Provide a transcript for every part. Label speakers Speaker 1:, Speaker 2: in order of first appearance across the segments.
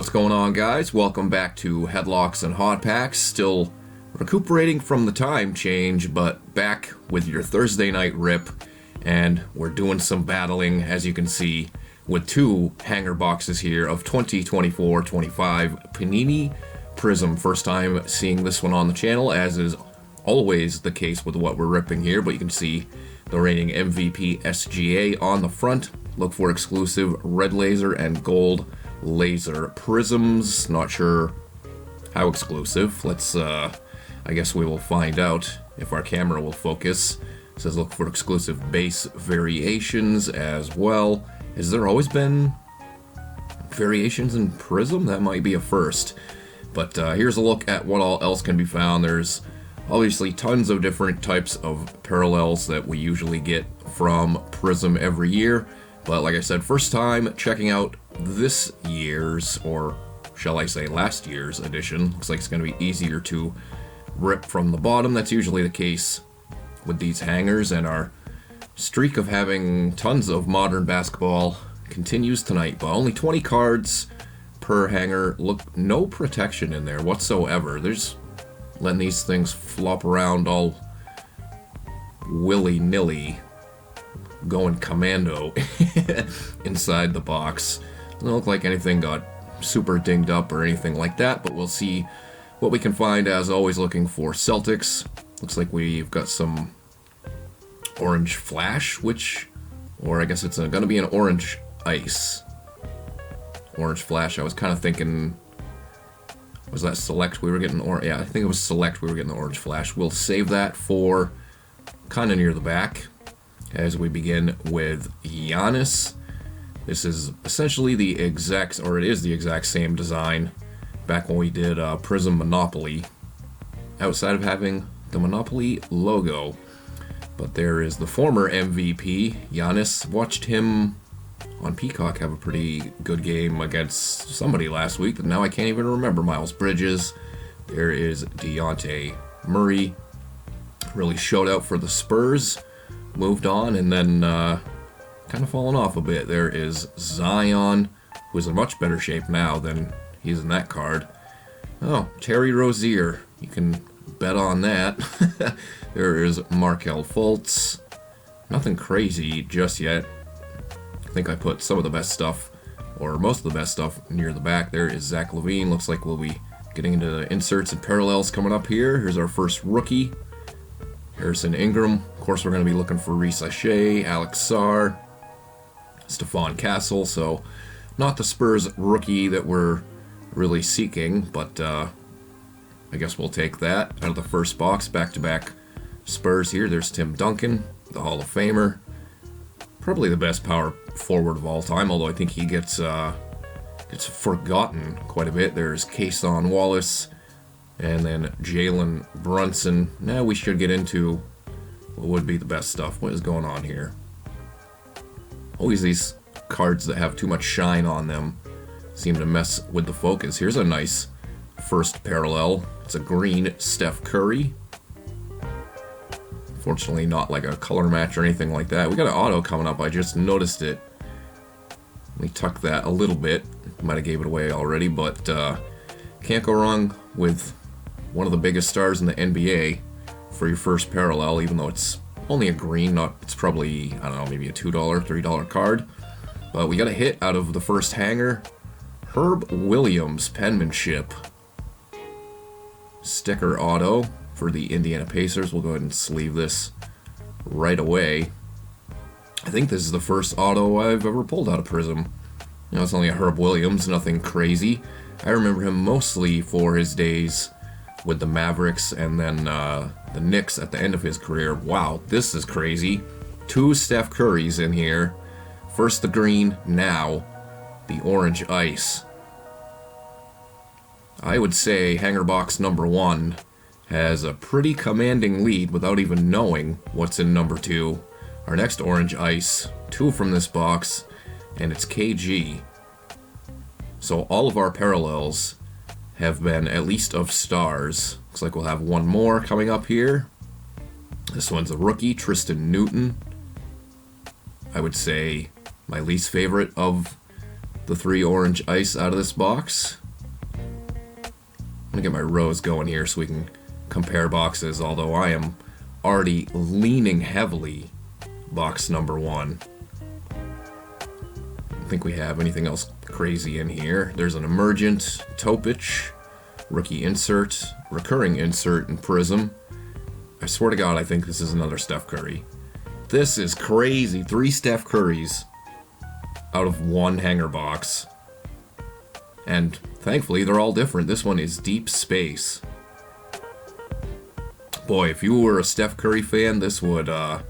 Speaker 1: What's going on, guys? Welcome back to Headlocks and Hot Packs. Still recuperating from the time change, but back with your Thursday night rip, and we're doing some battling, as you can see, with two hanger boxes here of 2024-25 Panini Prizm. First time seeing this one on the channel, as is always the case with what we're ripping here, but you can see the reigning MVP SGA on the front. Look for exclusive red laser and gold laser prisms. Not sure how exclusive. Let's I guess we will find out if our camera will focus. It says look for exclusive base variations as well. Has there always been variations in Prizm? That might be a first. But here's a look at what all else can be found. There's obviously tons of different types of parallels that we usually get from Prizm every year. But like I said, first time checking out this year's, or shall I say last year's edition. Looks like it's going to be easier to rip from the bottom. That's usually the case with these hangers, and our streak of having tons of modern basketball continues tonight. But only 20 cards per hanger. Look, no protection in there whatsoever. There's letting these things flop around all willy-nilly, going commando inside the box. Doesn't look like anything got super dinged up or anything like that, but we'll see what we can find. As always, looking for Celtics. Looks like we've got some orange flash, or I guess it's going to be an orange ice. Orange flash. I was kind of thinking, was that select we were getting? Yeah, I think it was select we were getting the orange flash. We'll save that for kind of near the back as we begin with Giannis. This is essentially the exact, or it is the exact same design back when we did Prizm Monopoly, outside of having the Monopoly logo. But there is the former MVP, Giannis. Watched him on Peacock have a pretty good game against somebody last week, but now I can't even remember. Miles Bridges. There is Dejounte Murray. Really showed out for the Spurs. Moved on, and then kind of fallen off a bit. There is Zion, who's in much better shape now than he's in that card. Oh, Terry Rozier. You can bet on that. There is Markelle Fultz. Nothing crazy just yet. I think I put some of the best stuff, or most of the best stuff, near the back. There is Zach LaVine. Looks like we'll be getting into the inserts and parallels coming up here. Here's our first rookie, Harrison Ingram. Of course, we're going to be looking for Reese Shea, Alex Sarr, Stephon Castle. So not the Spurs rookie that we're really seeking, but I guess we'll take that out of the first box. Back-to-back Spurs here. There's Tim Duncan, the Hall of Famer. Probably the best power forward of all time, although I think he gets forgotten quite a bit. There's Kason Wallace, and then Jalen Brunson. Now we should get into what would be the best stuff. What is going on here? Always these cards that have too much shine on them seem to mess with the focus. Here's a nice first parallel. It's a green Steph Curry. Fortunately, not like a color match or anything like that. We got an auto coming up. I just noticed it. Let me tuck that a little bit. Might have gave it away already, but can't go wrong with one of the biggest stars in the NBA for your first parallel, even though it's only a green. It's probably, I don't know, maybe a $2, $3 card. But we got a hit out of the first hanger. Herb Williams penmanship sticker auto for the Indiana Pacers. We'll go ahead and sleeve this right away. I think this is the first auto I've ever pulled out of Prizm. You know, it's only a Herb Williams, nothing crazy. I remember him mostly for his days with the Mavericks and then the Knicks at the end of his career. Wow, this is crazy. Two Steph Currys in here. First the green, now the orange ice. I would say hanger box number 1 has a pretty commanding lead without even knowing what's in number 2. Our next orange ice, 2 from this box, and it's KG. So all of our parallels have been at least of stars. Looks like we'll have one more coming up here. This one's a rookie, Tristan Newton. I would say my least favorite of the 3 orange ice out of this box. I'm gonna get my rows going here so we can compare boxes, although I am already leaning heavily box number 1. I don't think we have anything else crazy in here. There's an emergent, Topich, rookie insert, recurring insert, and Prizm. I swear to God, I think this is another Steph Curry. This is crazy. 3 Steph Currys out of 1 hanger box. And thankfully, they're all different. This one is Deep Space. Boy, if you were a Steph Curry fan, this would have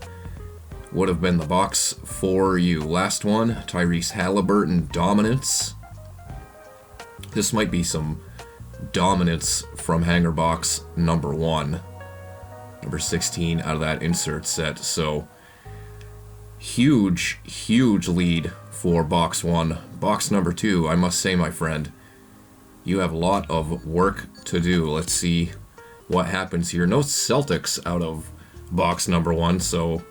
Speaker 1: been the box for you. Last one, Tyrese Halliburton, Dominance. This might be some dominance from hanger box number 1. Number 16 out of that insert set. So, huge lead for box 1. Box number 2, I must say, my friend, you have a lot of work to do. Let's see what happens here. No Celtics out of box number 1, so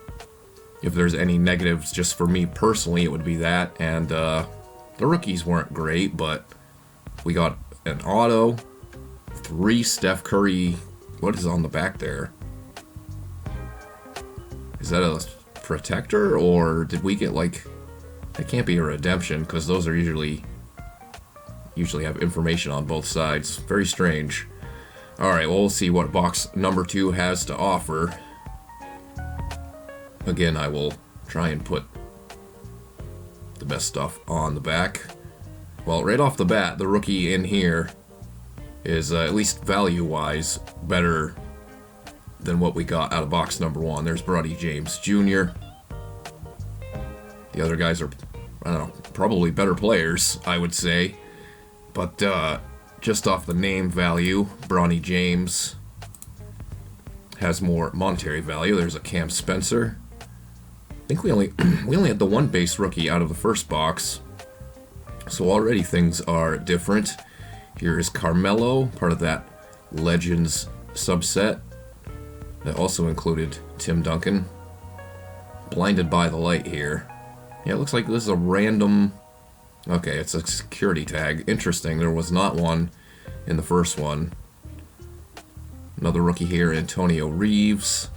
Speaker 1: if there's any negatives just for me personally, it would be that. And the rookies weren't great, but we got an auto, 3 Steph Curry. What is on the back there? Is that a protector, or did we get like... It can't be a redemption, because those are usually have information on both sides. Very strange. Alright, well, we'll see what box number 2 has to offer. Again, I will try and put the best stuff on the back. Well, right off the bat, the rookie in here is, at least value-wise, better than what we got out of box number 1. There's Bronny James Jr. The other guys are, I don't know, probably better players, I would say. But just off the name value, Bronny James has more monetary value. There's a Cam Spencer. I think we only had the 1 base rookie out of the first box. So already things are different. Here is Carmelo, part of that Legends subset. That also included Tim Duncan. Blinded by the light here. Yeah, it looks like this is a random... Okay, it's a security tag. Interesting, there was not one in the first one. Another rookie here, Antonio Reeves.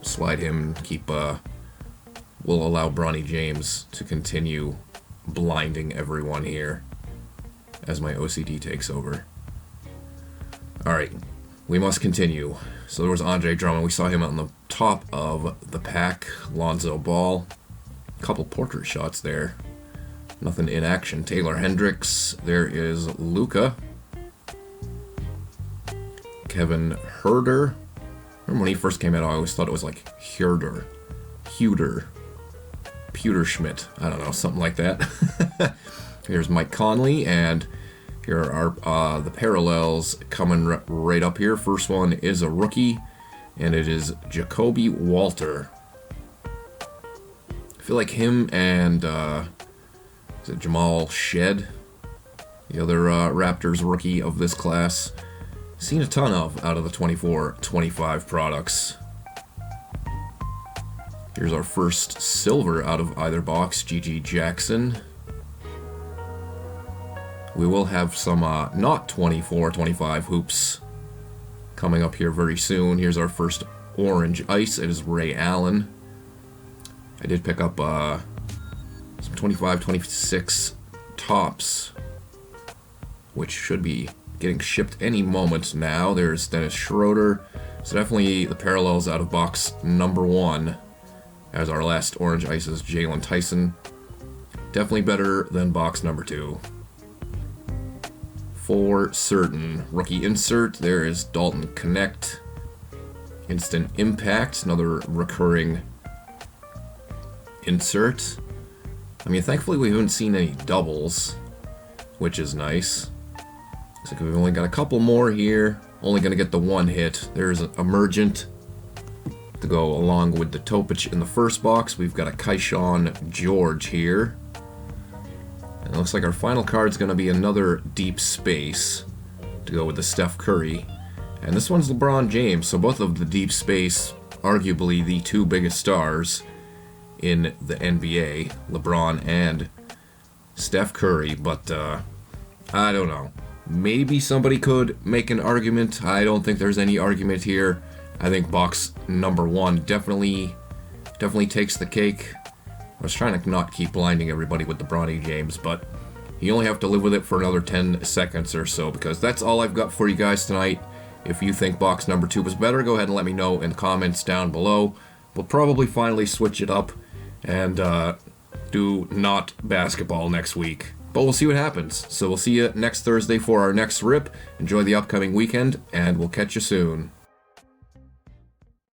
Speaker 1: Slide him, keep... We'll allow Bronny James to continue blinding everyone here as my OCD takes over. Alright, we must continue. So there was Andre Drummond. We saw him on the top of the pack. Lonzo Ball. Couple portrait shots there. Nothing in action. Taylor Hendricks. There is Luka. Kevin Herder. Remember when he first came out, I always thought it was like Herder. Pewterschmidt. I don't know, something like that. Here's Mike Conley, and here are the parallels coming right up here. First one is a rookie, and it is Jacoby Walter. I feel like him and is it Jamal Shed, the other Raptors rookie of this class, seen a ton of out of the 24-25 products. Here's our first silver out of either box, G.G. Jackson. We will have some not 24-25 hoops coming up here very soon. Here's our first orange ice. It is Ray Allen. I did pick up some 25-26 tops, which should be getting shipped any moment now. There's Dennis Schroeder. So definitely the parallels out of box number 1 as our last orange ice is Jalen Tyson. Definitely better than box number 2. For certain. Rookie insert, there is Dalton Connect. Instant Impact, another recurring insert. I mean, thankfully we haven't seen any doubles, which is nice. Looks like we've only got a couple more here. Only going to get the 1 hit. There's an Emergent to go along with the Topich in the first box. We've got a Kaishawn George here. And it looks like our final card's going to be another Deep Space to go with the Steph Curry. And this one's LeBron James, so both of the Deep Space, arguably the 2 biggest stars in the NBA, LeBron and Steph Curry, but I don't know. Maybe somebody could make an argument. I don't think there's any argument here. I think box number 1 definitely takes the cake. I was trying to not keep blinding everybody with the Bronny James, but you only have to live with it for another 10 seconds or so, because that's all I've got for you guys tonight. If you think box number 2 was better, go ahead and let me know in the comments down below. We'll probably finally switch it up and do not basketball next week. But we'll see what happens. So we'll see you next Thursday for our next rip. Enjoy the upcoming weekend, and we'll catch you soon.